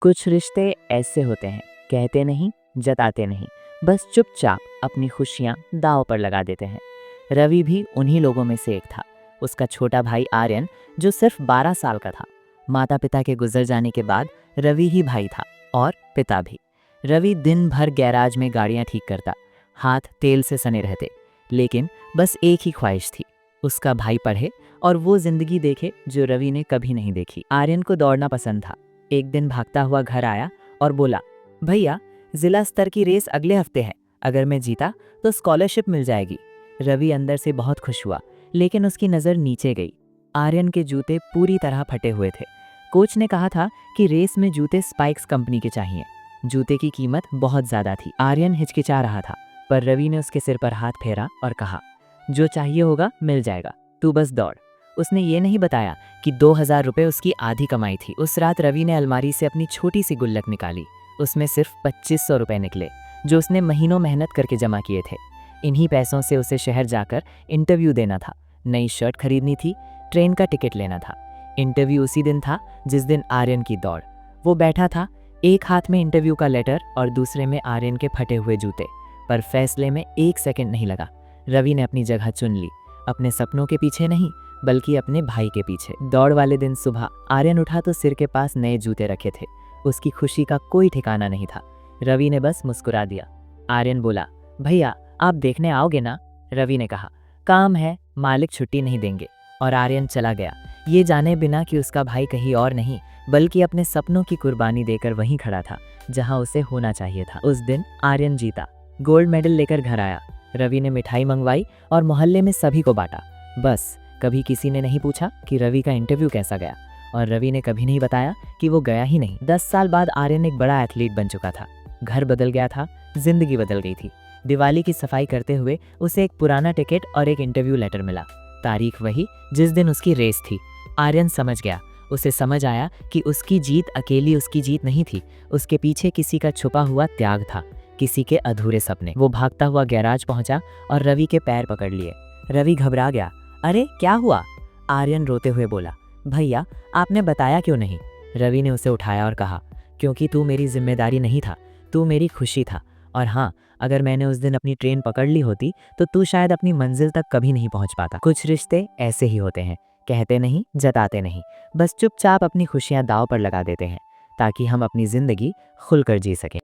कुछ रिश्ते ऐसे होते हैं, कहते नहीं, जताते नहीं, बस चुपचाप अपनी खुशियां दांव पर लगा देते हैं। रवि भी उन्हीं लोगों में से एक था। उसका छोटा भाई आर्यन, जो सिर्फ 12 साल का था। माता पिता के गुजर जाने के बाद रवि ही भाई था, और पिता भी। रवि दिन भर गैराज में गाड़ियां ठीक करता, हाथ तेल से सने रहते, लेकिन बस एक ही ख्वाहिश थी, उसका भाई पढ़े और वो जिंदगी देखे जो रवि ने कभी नहीं देखी। आर्यन को दौड़ना पसंद था। एक दिन भागता हुआ घर आया और बोला, भैया, जिला स्तर की रेस अगले हफ्ते है, अगर मैं जीता तो स्कॉलरशिप मिल जाएगी। रवि अंदर से बहुत खुश हुआ, लेकिन उसकी नज़र नीचे गई। आर्यन के जूते पूरी तरह फटे हुए थे। कोच ने कहा था कि रेस में जूते स्पाइक्स कंपनी के चाहिए। जूते की कीमत बहुत ज़्यादा थी। आर्यन हिचकिचा रहा था, पर रवि ने उसके सिर पर हाथ फेरा और कहा, जो चाहिए होगा मिल जाएगा, तू बस दौड़। उसने ये नहीं बताया कि 2000 रुपये उसकी आधी कमाई थी। उस रात रवि ने अलमारी से अपनी छोटी सी गुल्लक निकाली। उसमें सिर्फ 2500 रुपये निकले, जो उसने महीनों मेहनत करके जमा किए थे। इन्हीं पैसों से उसे शहर जाकर इंटरव्यू देना था, नई शर्ट खरीदनी थी, ट्रेन का टिकट लेना था। इंटरव्यू उसी दिन था जिस दिन आर्यन की दौड़। वो बैठा था, एक हाथ में इंटरव्यू का लेटर और दूसरे में आर्यन के फटे हुए जूते, पर फैसले में एक सेकंड नहीं लगा। रवि ने अपनी जगह चुन ली, अपने सपनों के पीछे नहीं, बल्कि अपने भाई के पीछे। दौड़ वाले दिन सुबह आर्यन उठा तो सिर के पास नए जूते रखे थे। उसकी खुशी का कोई ठिकाना नहीं था। रवि ने बस मुस्कुरा दिया। आर्यन बोला, भैया, आप देखने आओगे ना? रवि ने कहा, काम है, मालिक छुट्टी नहीं देंगे। और आर्यन चला गया, ये जाने बिना कि उसका भाई कहीं और नहीं, बल्कि अपने सपनों की कुर्बानी देकर वहीं खड़ा था जहां उसे होना चाहिए था। उस दिन आर्यन जीता, गोल्ड मेडल लेकर घर आया। रवि ने मिठाई मंगवाई और मोहल्ले में सभी को बांटा। बस कभी किसी ने नहीं पूछा कि रवि का इंटरव्यू कैसा गया, और रवि ने कभी नहीं बताया कि वो गया ही नहीं। 10 साल बाद आर्यन एक बड़ा एथलीट बन चुका था। घर बदल गया था, जिंदगी बदल गई थी। दिवाली की सफाई करते हुए उसे एक पुराना टिकट और एक इंटरव्यू लेटर मिला। तारीख वही जिस दिन उसकी रेस थी। आर्यन समझ गया। उसे समझ आया कि उसकी जीत अकेली उसकी जीत नहीं थी, उसके पीछे किसी का छुपा हुआ त्याग था, किसी के अधूरे सपने। वो भागता हुआ गैराज पहुंचा और रवि के पैर पकड़ लिए। रवि घबरा गया। अरे क्या हुआ? आर्यन रोते हुए बोला, भैया, आपने बताया क्यों नहीं? रवि ने उसे उठाया और कहा, क्योंकि तू मेरी जिम्मेदारी नहीं था, तू मेरी खुशी था। और हाँ, अगर मैंने उस दिन अपनी ट्रेन पकड़ ली होती तो तू शायद अपनी मंजिल तक कभी नहीं पहुंच पाता। कुछ रिश्ते ऐसे ही होते हैं, कहते नहीं, जताते नहीं, बस चुपचाप अपनी खुशियां दांव पर लगा देते हैं, ताकि हम अपनी जिंदगी खुलकर जी सकें।